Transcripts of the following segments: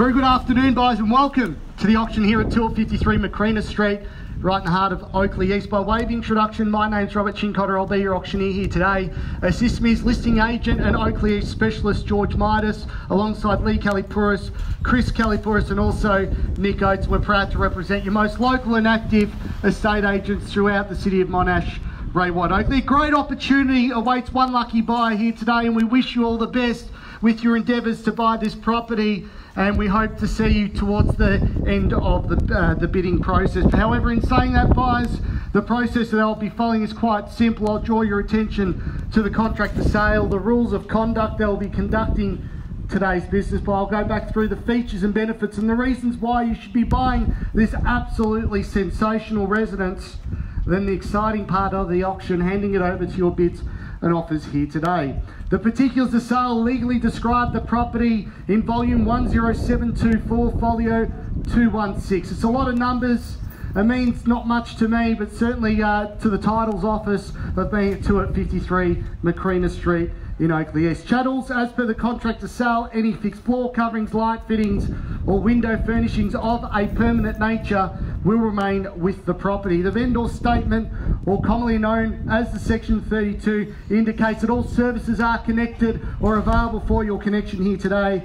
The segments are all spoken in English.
Very good afternoon, guys, and welcome to the auction here at 253 Macrina Street, right in the heart of Oakleigh East. By way of introduction, my name's Robert Chincotter. I'll be your auctioneer here today. Assist me is listing agent and Oakleigh East specialist George Midas, alongside Lee Kalipouris, Chris Kalipouris, and also Nick Oates. We're proud to represent your most local and active estate agents throughout the city of Monash, Ray White Oakleigh. Great opportunity awaits one lucky buyer here today, and we wish you all the best with your endeavours to buy this property, and we hope to see you towards the end of the bidding process. However, in saying that, buyers, the process that I'll be following is quite simple. I'll draw your attention to the contract to sale, the rules of conduct they'll be conducting today's business by. I'll go back through the features and benefits and the reasons why you should be buying this absolutely sensational residence. Then the exciting part of the auction, handing it over to your bids and offers here today. The particulars of sale legally describe the property in volume 10724, folio 216. It's a lot of numbers. It means not much to me, but certainly to the titles office of being at 253 Macrina Street in Oakleigh East. Chattels, as per the contract to sell, any fixed floor coverings, light fittings or window furnishings of a permanent nature will remain with the property. The vendor statement, or commonly known as the Section 32, indicates that all services are connected or available for your connection here today.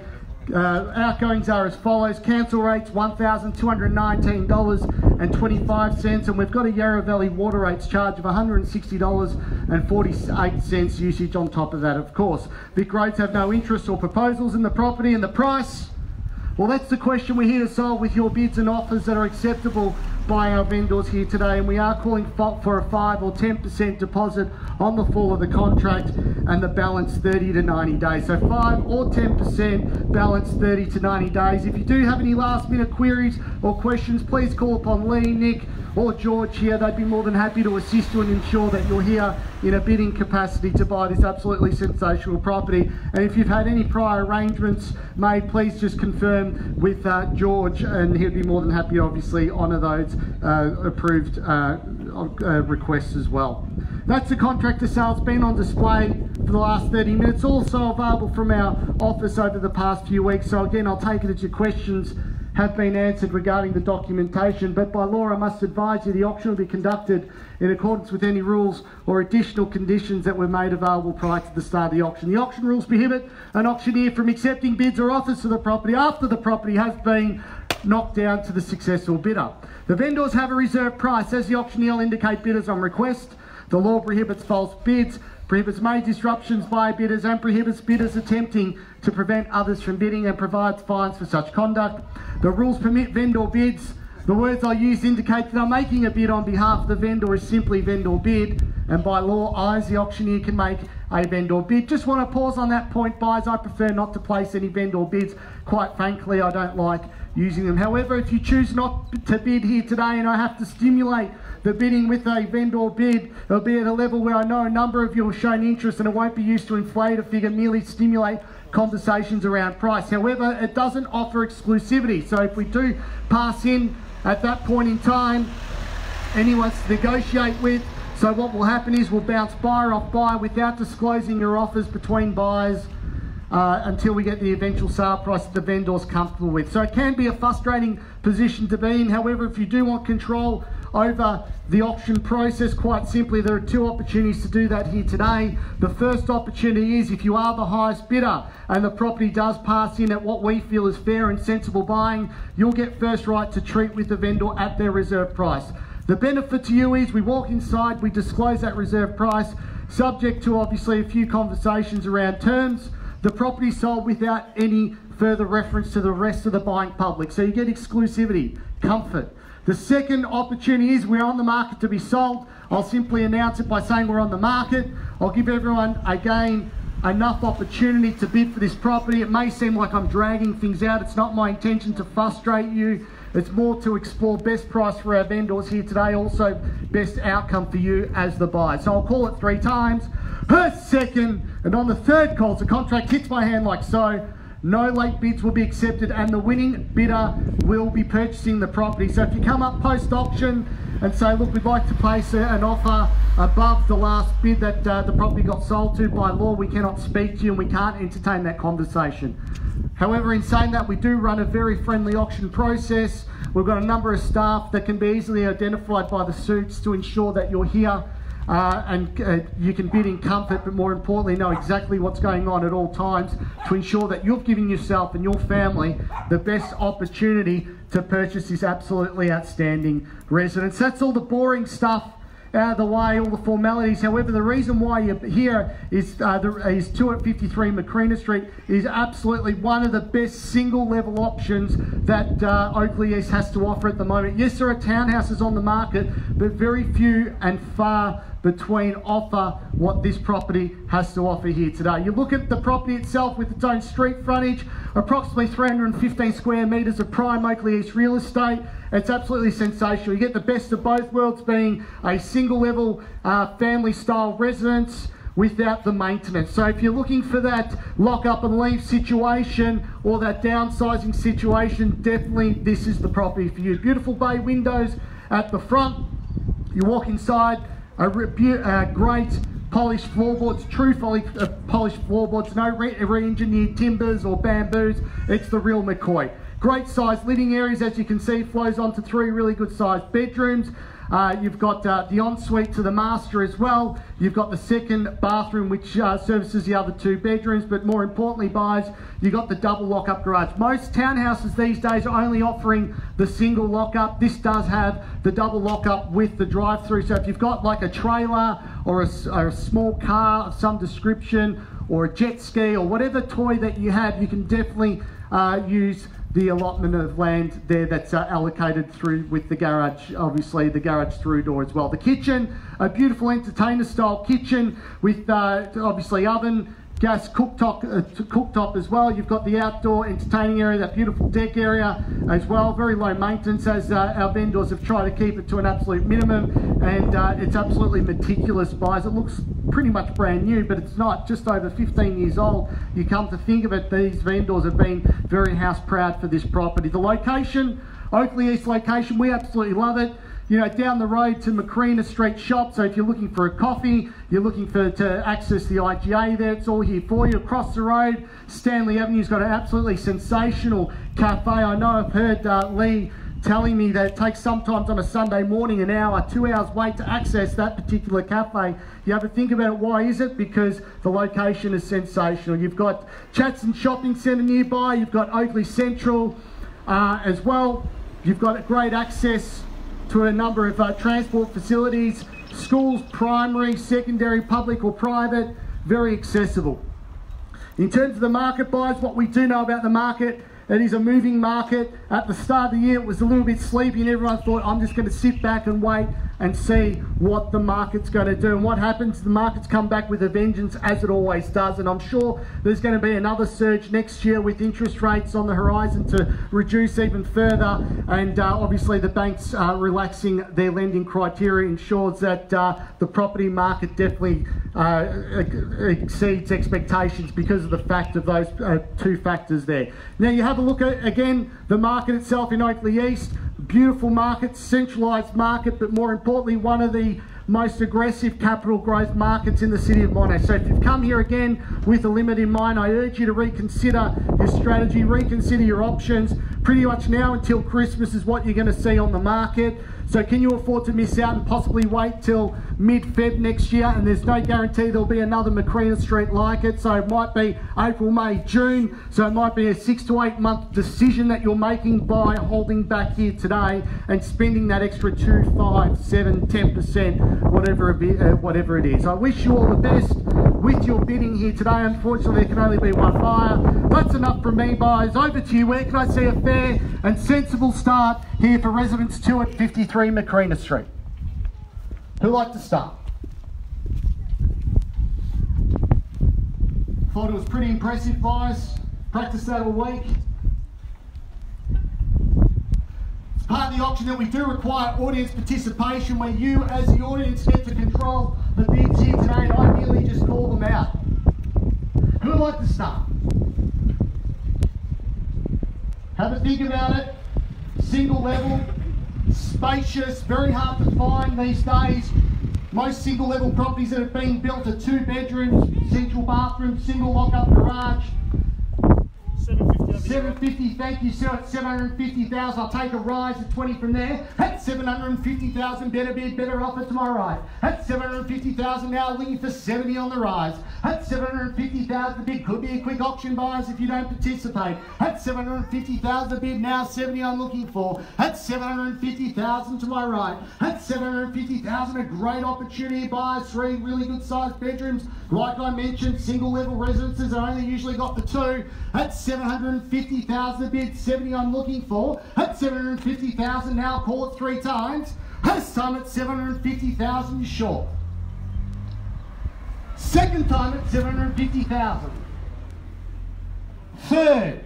Outgoings are as follows: cancel rates $1,219.25, and we've got a Yarra Valley water rates charge of $160.48 usage on top of that, of course. Vic Roads have no interest or proposals in the property, and the price, well, that's the question we're here to solve with your bids and offers that are acceptable by our vendors here today. And we are calling for a 5 or 10% deposit on the full of the contract, and the balance 30 to 90 days. So 5 or 10%, balance 30 to 90 days. If you do have any last minute queries or questions, please call upon Lee, Nick or George here. They'd be more than happy to assist you and ensure that you're here in a bidding capacity to buy this absolutely sensational property. And if you've had any prior arrangements made, please just confirm with George, and he'd be more than happy to obviously honour those approved requests as well. That's the contract to sale. It's been on display for the last 30 minutes, also available from our office over the past few weeks. So again, I'll take it as your questions have been answered regarding the documentation, but by law I must advise you the auction will be conducted in accordance with any rules or additional conditions that were made available prior to the start of the auction. The auction rules prohibit an auctioneer from accepting bids or offers for the property after the property has been knocked down to the successful bidder. The vendors have a reserve price. As the auctioneer will indicate bidders on request. The law prohibits false bids, prohibits major disruptions by bidders, and prohibits bidders attempting to prevent others from bidding, and provides fines for such conduct. The rules permit vendor bids. The words I use indicate that I'm making a bid on behalf of the vendor is simply vendor bid, and by law I as the auctioneer can make a vendor bid. Just want to pause on that point, buyers. I prefer not to place any vendor bids. Quite frankly, I don't like using them. However, if you choose not to bid here today and I have to stimulate the bidding with a vendor bid, it'll be at a level where I know a number of you have shown interest, and it won't be used to inflate a figure, merely stimulate conversations around price. However, it doesn't offer exclusivity. So if we do pass in at that point in time, anyone to negotiate with, so what will happen is we'll bounce buyer off buyer without disclosing your offers between buyers until we get the eventual sale price that the vendor's comfortable with. So it can be a frustrating position to be in. However, if you do want control over the auction process, quite simply, there are two opportunities to do that here today. The first opportunity is if you are the highest bidder and the property does pass in at what we feel is fair and sensible buying, you'll get first right to treat with the vendor at their reserve price. The benefit to you is we walk inside, we disclose that reserve price, subject to obviously a few conversations around terms. The property sold without any further reference to the rest of the buying public. So you get exclusivity, comfort. The second opportunity is we're on the market to be sold. I'll simply announce it by saying we're on the market. I'll give everyone, again, enough opportunity to bid for this property. It may seem like I'm dragging things out. It's not my intention to frustrate you. It's more to explore best price for our vendors here today, also best outcome for you as the buyer. So I'll call it 3 times. Per second, and on the third call, the contract hits my hand like so. No late bids will be accepted, and the winning bidder will be purchasing the property. So if you come up post-auction and say, look, we'd like to place an offer above the last bid that the property got sold to, by law we cannot speak to you and we can't entertain that conversation. However, in saying that, we do run a very friendly auction process. We've got a number of staff that can be easily identified by the suits to ensure that you're here and you can bid in comfort, but more importantly know exactly what's going on at all times to ensure that you've given yourself and your family the best opportunity to purchase this absolutely outstanding residence. That's all the boring stuff out of the way, all the formalities. However, the reason why you're here is 253 Macrina Street is absolutely one of the best single level options that Oakleigh East has to offer at the moment. Yes, there are townhouses on the market, but very few and far between offer what this property has to offer here today. You look at the property itself with its own street frontage, approximately 315 square metres of prime Oakleigh East real estate. It's absolutely sensational. You get the best of both worlds, being a single level family style residence without the maintenance. So if you're looking for that lock up and leave situation or that downsizing situation, definitely this is the property for you. Beautiful bay windows at the front. You walk inside, great polished floorboards, true polished floorboards, no re-engineered timbers or bamboos. It's the real McCoy. Great sized living areas, as you can see, flows onto 3 really good sized bedrooms. You've got the ensuite to the master as well. You've got the second bathroom which services the other 2 bedrooms, but more importantly, buyers, you've got the double lock-up garage. Most townhouses these days are only offering the single lock-up. This does have the double lock-up with the drive-through. So if you've got like a trailer or a small car of some description or a jet ski or whatever toy that you have, you can definitely use the allotment of land there that's allocated through with the garage, obviously the garage through door as well. The kitchen, a beautiful entertainer style kitchen with obviously oven, gas cooktop as well. You've got the outdoor entertaining area, that beautiful deck area as well. Very low maintenance, as our vendors have tried to keep it to an absolute minimum, and it's absolutely meticulous, buys. It looks pretty much brand new, but it's not. Just over 15 years old. You come to think of it, these vendors have been very house proud for this property. The location, Oakleigh East location, we absolutely love it. You know, down the road to Macrina Street shop, so if you're looking for a coffee, you're looking to access the IGA there, it's all here for you. Across the road, Stanley Avenue's got an absolutely sensational cafe. I know I've heard Lee telling me that it takes sometimes on a Sunday morning an hour, 2 hours wait to access that particular cafe. You have to think about it, why is it? Because the location is sensational. You've got Chatson Shopping Centre nearby, you've got Oakleigh Central as well. You've got great access to a number of transport facilities, schools, primary, secondary, public or private, very accessible. In terms of the market, buyers, what we do know about the market, it is a moving market. At the start of the year, it was a little bit sleepy and everyone thought, I'm just going to sit back and wait and see what the market's going to do. And what happens, the market's come back with a vengeance, as it always does. And I'm sure there's going to be another surge next year with interest rates on the horizon to reduce even further. And obviously the banks relaxing their lending criteria ensures that the property market definitely exceeds expectations because of the fact of those 2 factors there. Now you have a look at, again, the market itself in Oakleigh East. Beautiful market, centralised market, but more importantly, one of the most aggressive capital growth markets in the city of Monash. So if you've come here again with a limit in mind, I urge you to reconsider your strategy, reconsider your options. Pretty much now until Christmas is what you're going to see on the market. So can you afford to miss out and possibly wait till mid-Feb next year? And there's no guarantee there'll be another Macrina Street like it. So it might be April, May, June. So it might be a 6 to 8 month decision that you're making by holding back here today and spending that extra 2, 5, 7, 10%, whatever it is. I wish you all the best with your bidding here today. Unfortunately, there can only be one buyer. That's enough from me, buyers. Over to you. Where can I see a fair and sensible start here for residents 2 at 53 Macrina Street? Who'd like to start? Thought it was pretty impressive, buyers. Practiced that all week. It's part of the auction that we do require audience participation, where you as the audience get to control the bids here today, and I merely just call them out. Who'd like to start? Have a think about it. Single level, spacious, very hard to find these days. Most single level properties that have been built are 2 bedrooms, central bathroom, single lock-up garage. 750, thank you, sir, at 750,000. I'll take a rise at 20 from there. At 750,000, better bid, better offer to my right. At 750,000 now, looking for 70 on the rise. At 750,000, the bid could be a quick auction, buyers, if you don't participate. At 750,000, the bid now, 70 I'm looking for. At 750,000 to my right. At 750,000, a great opportunity, buyers, 3 really good sized bedrooms. Like I mentioned, single level residences, I only usually got the 2. At 750,000 a bid, 70 I'm looking for. At 750,000 now, call it 3 times. This time at 750,000 you're short. Second time at 750,000. Third,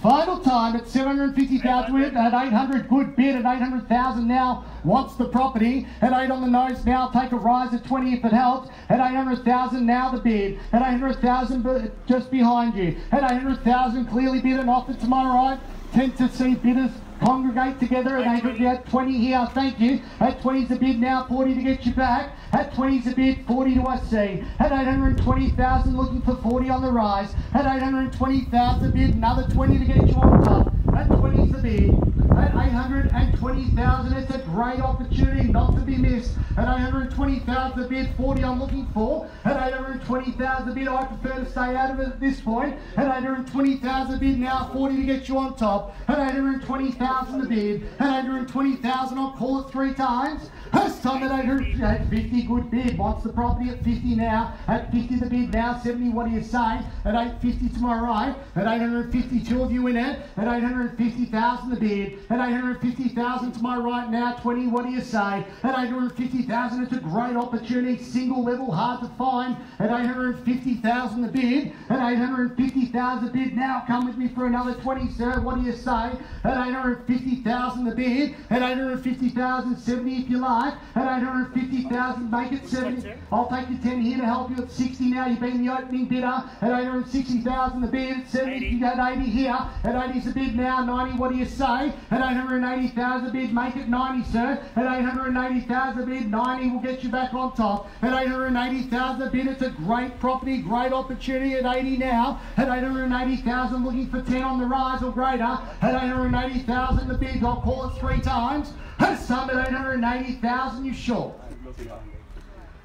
final time at 750,000 at 800, good bid at 800,000 now, wants the property. At 8 on the nose now, take a rise at 20 if it helps. At 800,000 now the bid. At 800,000 just behind you. At 800,000 clearly bid and offered to my right. Tend to see bidders congregate together and they could be at 20 here, thank you. At 20's the bid now, 40 to get you back. At 20's the bid, 40 to I see. At 820,000 looking for 40 on the rise. At 820,000 the bid, another 20 to get you on top. At 20's the bid. At 820,000, it's a great opportunity not to be missed. At 820,000 the bid, 40 I'm looking for. At 820,000 the bid, I prefer to stay out of it at this point. At 820,000 the bid now, 40 to get you on top. At 820,000 the bid. At 820,000 I'll call it 3 times. This time at 850, good bid. Wants the property at 50 now. At 50 the bid now, 70, what do you say? At 850 to my right. At 850, 2 of you in it. At 850,000 the bid. At 850,000 to my right now, 20, what do you say? At 850,000, it's a great opportunity, single level, hard to find. At 850,000 the bid. At 850,000 the bid now, come with me for another 20, sir, what do you say? At 850,000 the bid. At 850,000, 70 if you like. At 850,000, make it 70. I'll take you 10 here to help you at 60 now. You've been the opening bidder. At 860,000 the bid. At 70, you got 80 here. At 80's the bid now. 90, what do you say? At 880,000 the bid, make it 90, sir. At 880,000 the bid, 90 will get you back on top. At 880,000 the bid, it's a great property, great opportunity. At 80 now. At 880,000, looking for 10 on the rise or greater. At 880,000 the bid, I'll call it 3 times. This time at 880,000, you're short.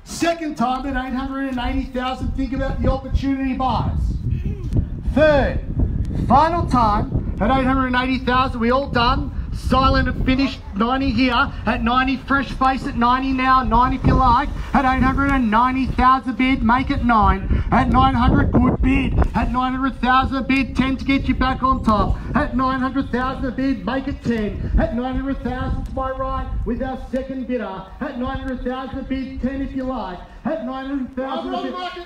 Second time at 880,000, think about the opportunity buys. Third, final time at 880,000, we all done. Silent and finished, 90 here. At 90, fresh face at 90 now, 90 if you like. At 890,000 bid, make it 9. At 900, good bid. At 900,000 bid, 10 to get you back on top. At 900,000 bid, make it 10. At 900,000 to my right with our second bidder. At 900,000 bid, 10 if you like. At 900,000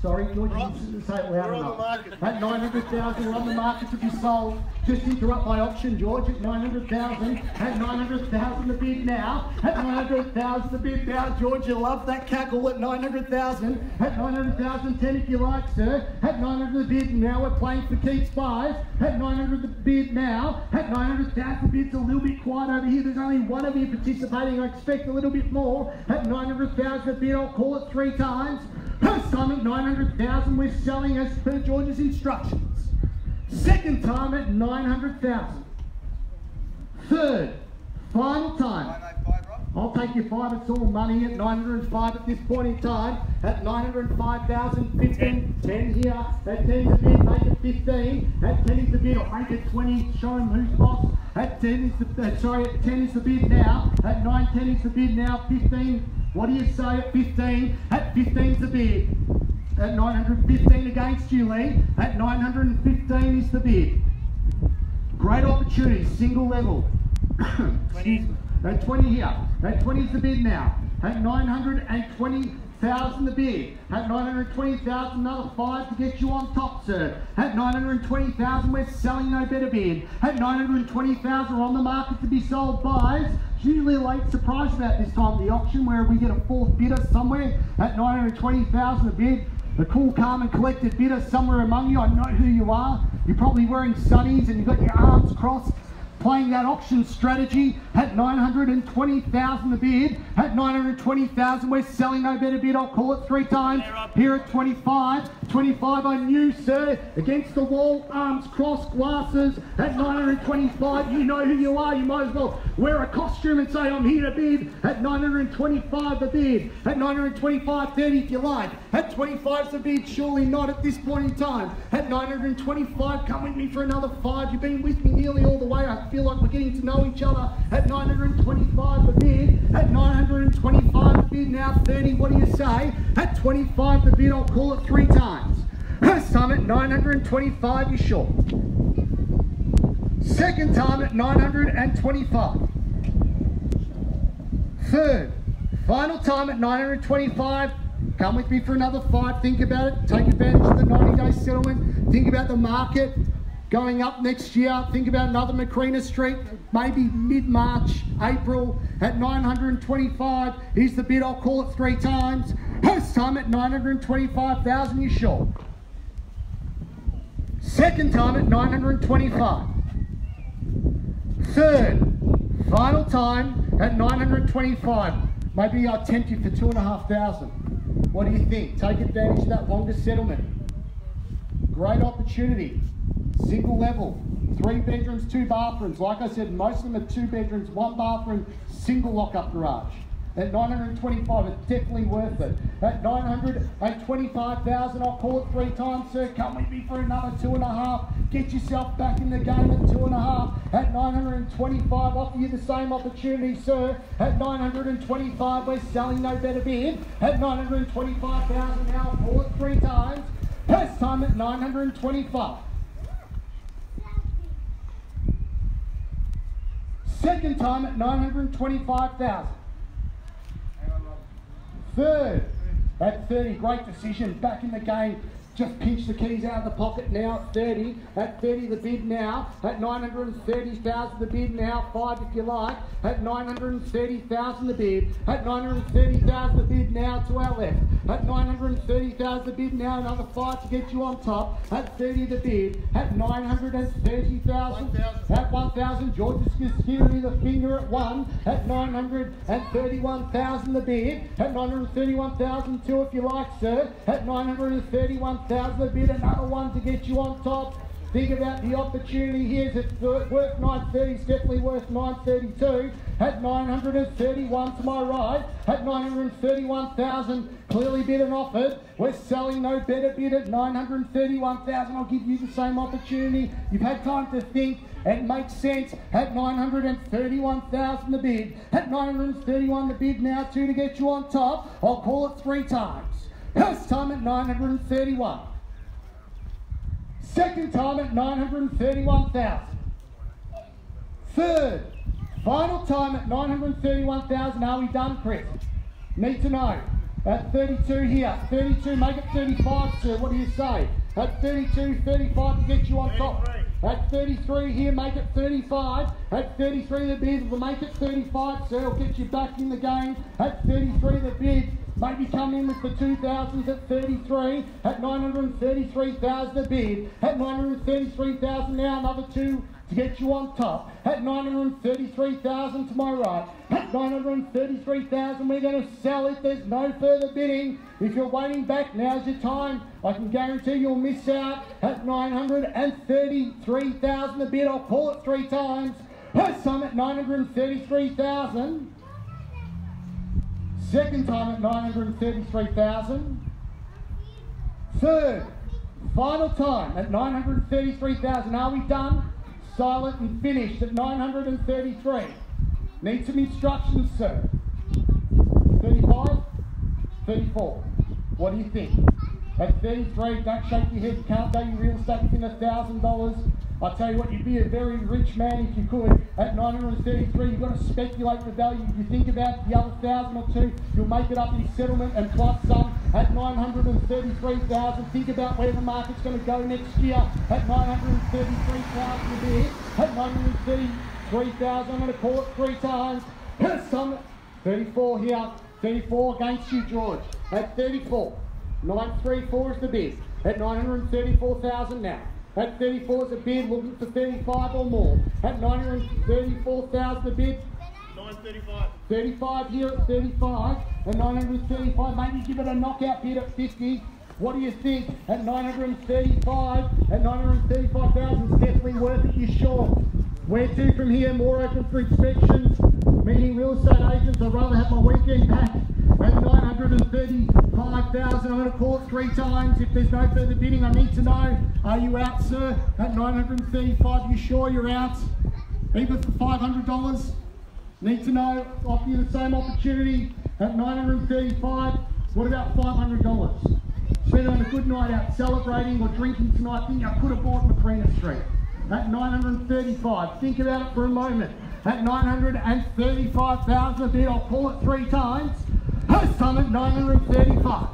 sorry, George, you didn't say it loud enough. At 900,000, we're on the market to be sold. Just interrupt my auction, George, at 900,000. At 900,000 the bid now. At 900,000 the bid now, George, you love that cackle at 900,000. At 900,000, 10 if you like, sir. At 900 the bid now, we're playing for keeps buys. At 900 the bid now. At 900,000 the bid's a little bit quiet over here. There's only one of you participating. I expect a little bit more. At 900,000 the bid, I'll call it 3 times. First time at 900,000, we're selling as per George's instructions. Second time at 900,000. Third, final time. I'll take your 5, it's all money at 905 at this point in time. At 905,000, 15, 10 here. At 10's the bid, make it 15. At 10 is the bid, I'll make it 20, show him who's boss. At 10 is the, at 10 is the bid now. At 9, 10 is the bid now, 15. What do you say at 15? At 15's the bid. At 915 against you, Lee. At 915 is the bid. Great opportunity, single level. Excuse me. At 20 here. At 20 is the bid now. At 920,000 the bid. At 920,000, another 5 to get you on top, sir. At 920,000, we're selling no better bid. At 920,000, we're on the market to be sold buys. Usually a late surprise about this time of the auction where we get a 4th bidder somewhere at 920,000 a bid. The cool, calm and collected bidder somewhere among you. I know who you are. You're probably wearing sunnies and you've got your arms crossed. playing that auction strategy at 920,000 the bid. At 920,000, we're selling no better bid. I'll call it 3 times. Here at 25. 25 on you, sir. Against the wall, arms crossed, glasses. At 925, you know who you are. You might as well wear a costume and say, I'm here to bid. At 925 the bid. At 925, 30 if you like. At 25's the bid. Surely not at this point in time. At 925, come with me for another 5. You've been with me nearly all the way. I feel like we're getting to know each other. At 925 the bid. At 925 the bid. Now 30, what do you say? At 25 the bid, I'll call it 3 times. First time at 925, you're short. Second time at 925. Third, final time at 925. Come with me for another 5. Think about it. Take advantage of the 90-day settlement. Think about the market going up next year. Think about another Macrina Street, maybe mid-March, April at 925. Here's the bid. I'll call it 3 times. First time at 925,000, you're short. Second time at 925. Third, final time at 925. Maybe I'll tempt you for 2,500. What do you think? Take advantage of that longer settlement. Great opportunity. Single level. 3 bedrooms, 2 bathrooms. Like I said, most of them are 2 bedrooms, 1 bathroom, single lock-up garage. At 925, it's definitely worth it. At 925,000, I'll call it 3 times, sir. Come with me for another 2.5. Get yourself back in the game at 2.5. At 925, offer you the same opportunity, sir. At 925, we're selling no better bid. At 925,000 now, I'll call it 3 times. First time at 925. Second time at 925,000. Third at 30, great decision, back in the game. Just pinch the keys out of the pocket now at 30. At 30 the bid now. At 930,000 the bid now. 5 if you like. At 930,000 the bid. At 930,000 the bid now to our left. At 930,000 the bid now. Another 5 to get you on top. At 30 the bid. At 930,000. At 1,000. George is just giving me the finger at 1. At 931,000 the bid. At 931,000 2 if you like, sir. At 931,000 the bid, another 1 to get you on top. Think about the opportunity here. It's worth 930, it's definitely worth 932. At 931 to my right. At 931,000, clearly bid and offered. We're selling no better bid at 931,000. I'll give you the same opportunity. You've had time to think. It makes sense. At 931,000 the bid. At 931 the bid now 2 to get you on top. I'll call it 3 times. First time at 931. Second time at 931,000. Third, final time at 931,000. Are we done, Chris? Need to know. At 32 here. 32, make it 35, sir. What do you say? At 32, 35 to get you on top. At 33 here, make it 35. At 33 the bid, we'll make it 35, sir. It'll get you back in the game. At 33 the bid. Maybe come in with the 2,000s at 33. At 933,000 a bid. At 933,000 now, another 2 to get you on top. At 933,000 to my right. At 933,000 we're going to sell it. There's no further bidding. If you're waiting back, now's your time. I can guarantee you'll miss out. At 933,000 a bid. I'll call it 3 times. First time at 933,000. Second time at 933,000. Third, final time at 933,000. Are we done? Silent and finished at 933. Need some instructions, sir. 35, 34. What do you think? At 33, don't shake your head. You can't value real estate within $1,000. I tell you what, you'd be a very rich man if you could. At 933, you've got to speculate the value. If you think about the other 1,000 or 2, you'll make it up in settlement and plus some. At 933,000, think about where the market's going to go next year. At 933,000 a bit. At 933,000, I'm going to call it 3 times. Some 34 here. 34 against you, George. At 34. 934 is the bid. At 934,000 now. At 34 is a bid, looking for 35 or more. At 934,000 a bid. 935. 35 here at 35 and 935. Maybe give it a knockout bid at 50. What do you think? At 935 and 935,000 is definitely worth it, you sure? Where to from here? More open for inspections. Meeting real estate agents. I'd rather have my weekend back. At 935,000, I'm going to call it 3 times. If there's no further bidding, I need to know. Are you out, sir? At 935, you sure you're out? Even for $500? Need to know. Offer you the same opportunity at 935. What about $500? Spend on a good night out celebrating or drinking tonight. Think I could have bought Macrina Street at 935. Think about it for a moment. At 935,000 a bid, I'll call it 3 times. First time at 935.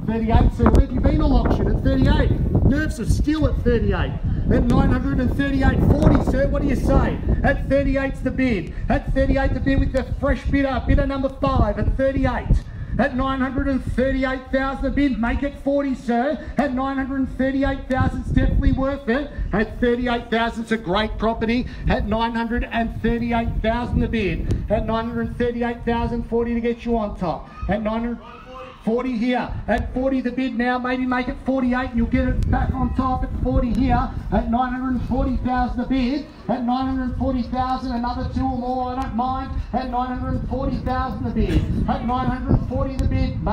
38, so where have you been all auction? At 38. Nerves are still at 38. At 938.40, sir, what do you say? At 38's the bid. At 38 the bid with the fresh bidder, bidder number 5 at 38. At 938,000 a bid, make it 40, sir. At 938,000, it's definitely worth it. At 38,000, it's a great property. At 938,000 a bid. At 938,000, 40 to get you on top. At 940 here. At 40 the bid now, maybe make it 48 and you'll get it back on top at 40 here. At 940,000 a bid. At 940,000, another 2 or more, I don't mind. At 940,000 a bid. At 940 the bid,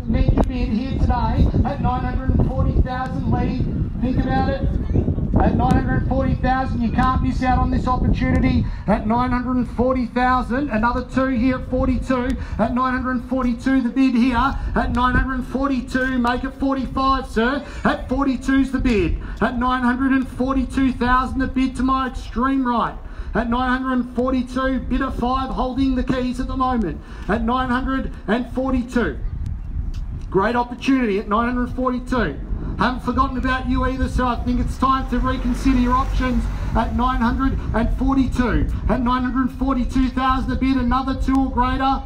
need your bid here today. At 940,000, Lee, think about it. At 940,000, you can't miss out on this opportunity. At 940,000, another 2 here at 42. At 942, the bid here. At 942, make it 45, sir. At 42's the bid. At 942,000, the bid to my extreme right. At 942, bidder 5 holding the keys at the moment. At 942. Great opportunity at 942. Haven't forgotten about you either, so I think it's time to reconsider your options at 942. At 942,000 a bid, another 2 or greater.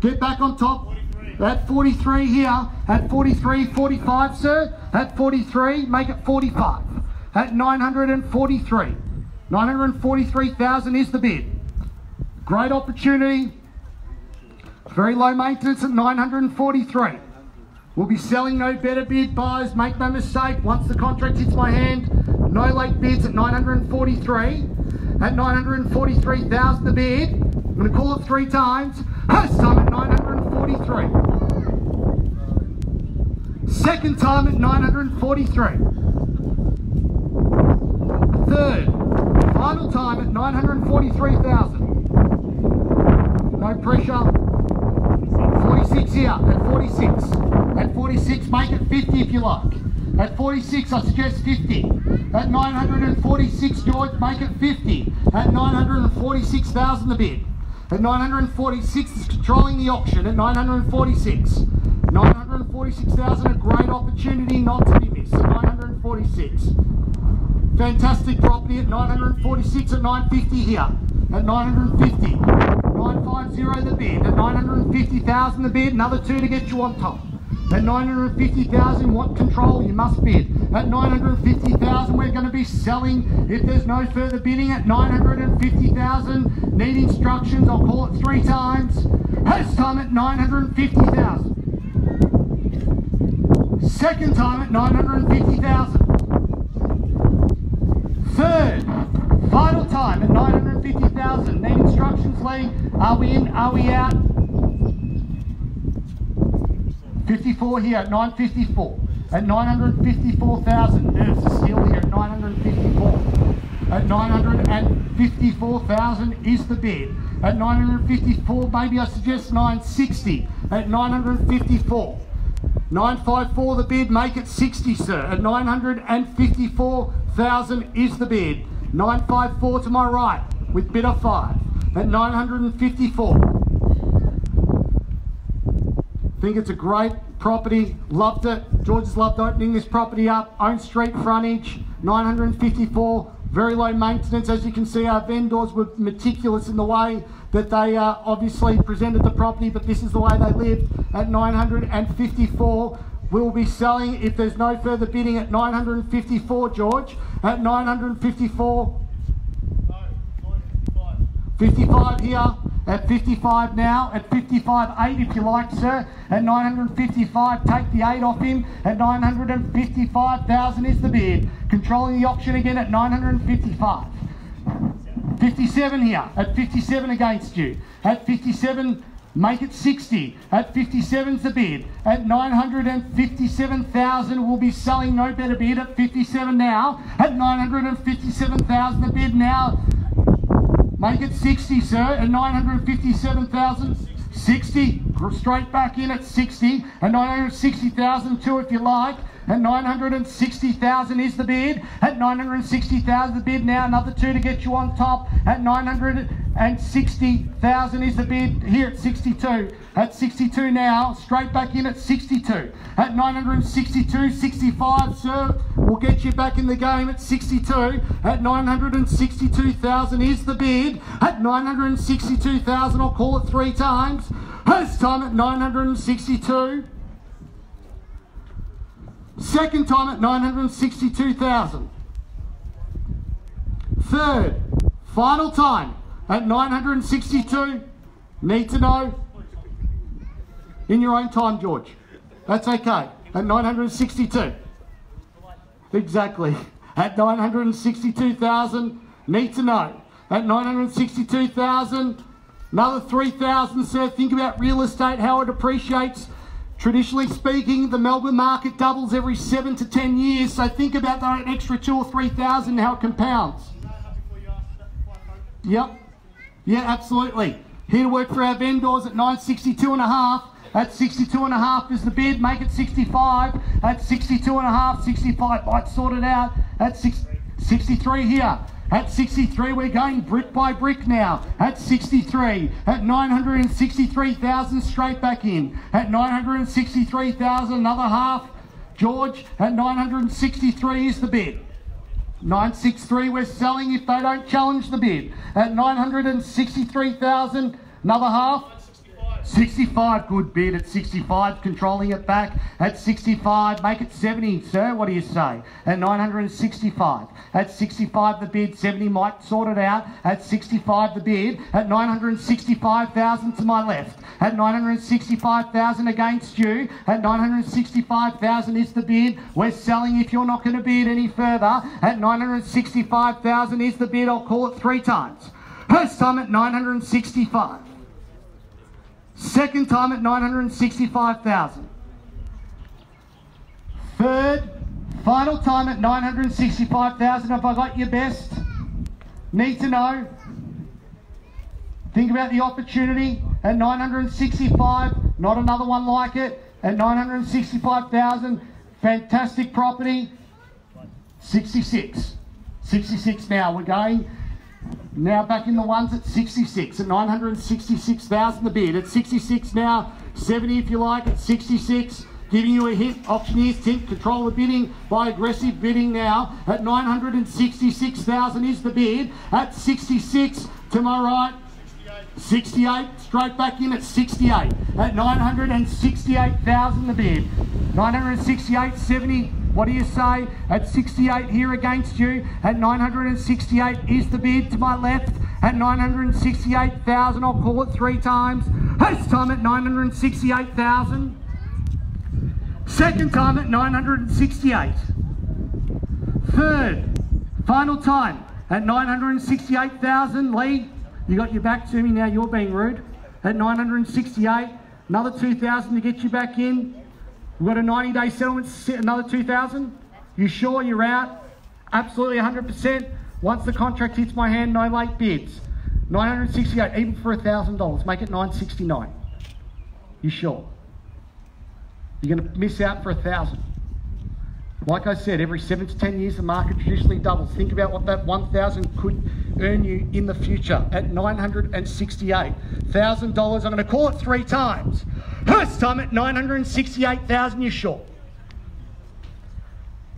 Get back on top. 43. At 43 here. At 43, 45, sir. At 43, make it 45. At 943. 943,000 is the bid. Great opportunity. Very low maintenance at 943. We'll be selling no better bid, buyers. Make no mistake, once the contract hits my hand, no late bids at 943. At 943,000 the bid. I'm going to call it 3 times. First time at 943. Second time at 943. Third, final time at 943,000. No pressure. 46 here, at 46. At 46, make it 50 if you like. At 46, I suggest 50. At 946, George, make it 50. At 946,000 the bid. At 946 is controlling the auction at 946. 946,000, a great opportunity not to be missed. At 946. Fantastic property at 946 at 950 here. At 950. 950 the bid. At 950,000 the bid. Another 2 to get you on top. At 950,000, want control, you must bid. At 950,000, we're going to be selling, if there's no further bidding, at 950,000. Need instructions, I'll call it 3 times. First time at 950,000. Second time at 950,000. Third, final time at 950,000. Need instructions, Lee. Are we in? Are we out? 54 here at 954. At 954,000. Nerves are still here at 954. At 954,000 is the bid. At 954, maybe I suggest 960. At 954. 954 the bid, make it 60, sir. At 954,000 is the bid. 954 to my right with bidder 5. At 954. Think it's a great property, loved it. George has loved opening this property up. Own street frontage, 954, very low maintenance. As you can see, our vendors were meticulous in the way that they obviously presented the property, but this is the way they lived. At 954, we'll be selling, if there's no further bidding, at 954, George. At 954. 55 here, at 55 now, at 55.8 if you like, sir. At 955, take the 8 off him. At 955,000 is the bid. Controlling the auction again at 955. 57 here, at 57 against you. At 57, make it 60. At 57's the bid. At 957,000 we'll be selling, no better bid. At 57 now. At 957,000 the bid now. Make it 60, sir, at 957,000. 60, straight back in at 60. At 960,000 too if you like. At 960,000 is the bid. At 960,000 the bid now. Another 2 to get you on top. At 960,000 is the bid here at 62. At 62 now, straight back in at 62. At 962, 65, sir, we'll get you back in the game at 62. At 962,000 is the bid. At 962,000, I'll call it 3 times. First time at 962. Second time at 962,000. Third, final time at 962. Need to know? In your own time, George. That's okay. At 962. Exactly. At 962,000. Need to know. At 962,000. Another 3,000, sir. Think about real estate, how it appreciates. Traditionally speaking, the Melbourne market doubles every 7 to 10 years, so think about that extra 2,000 or 3,000, how it compounds. Yep. Yeah, absolutely. Here to work for our vendors at 962.5. At 62.5 is the bid. Make it 65. At 62.5, 65 might sort it out. At 63 here. At 63, we're going brick by brick now. At 63, at 963,000, straight back in. At 963,000, another half. George, at 963 is the bid. 963, we're selling if they don't challenge the bid. At 963,000, another half. 65, good bid at 65, controlling it back. At 65, make it 70, sir, what do you say? At 965, at 65 the bid, 70 might sort it out. At 65 the bid, at 965,000 to my left. At 965,000 against you. At 965,000 is the bid. We're selling if you're not going to bid any further. At 965,000 is the bid, I'll call it 3 times. First time at 965. Second time at 965,000. Third, final time at 965,000. Have I got your best? Need to know? Think about the opportunity at 965. Not another one like it. At 965,000. Fantastic property. 66. 66 now. We're going. Now back in the ones at 66, at 966,000 the bid. At 66 now, 70 if you like, at 66, giving you a hint, auctioneers think, control the bidding by aggressive bidding now. At 966,000 is the bid. At 66, to my right, 68, straight back in at 68. At 968,000 the bid. 968, 70. What do you say? At 68 here against you. At 968 is the bid to my left. At 968,000, I'll call it 3 times. First time at 968,000. Second time at 968. Third, final time at 968,000. Lee, you got your back to me now, you're being rude. At 968, another 2,000 to get you back in. We've got a 90-day settlement, another 2,000. You sure you're out? Absolutely 100%. Once the contract hits my hand, no late bids. 968, even for $1,000. Make it 969. You sure? You're going to miss out for 1,000. Like I said, every 7 to 10 years, the market traditionally doubles. Think about what that 1,000 could earn you in the future at 968. $1,000, I'm going to call it 3 times. First time at 968,000, you sure?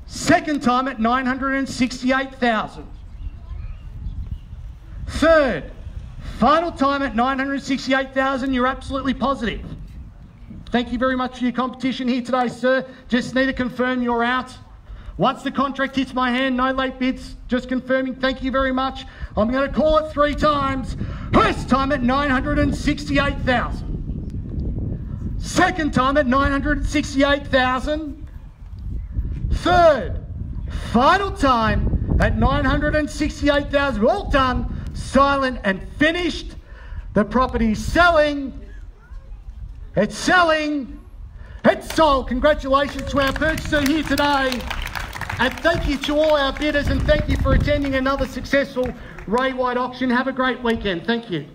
Second time at 968,000. Third, final time at 968,000, you're absolutely positive. Thank you very much for your competition here today, sir. Just need to confirm you're out. Once the contract hits my hand, no late bids, just confirming. Thank you very much. I'm going to call it 3 times. First time at 968,000. Second time at 968,000. Third, final time at 968,000. All done, silent and finished. The property's selling. It's selling. It's sold. Congratulations to our purchaser here today. And thank you to all our bidders, and thank you for attending another successful Ray White auction. Have a great weekend. Thank you.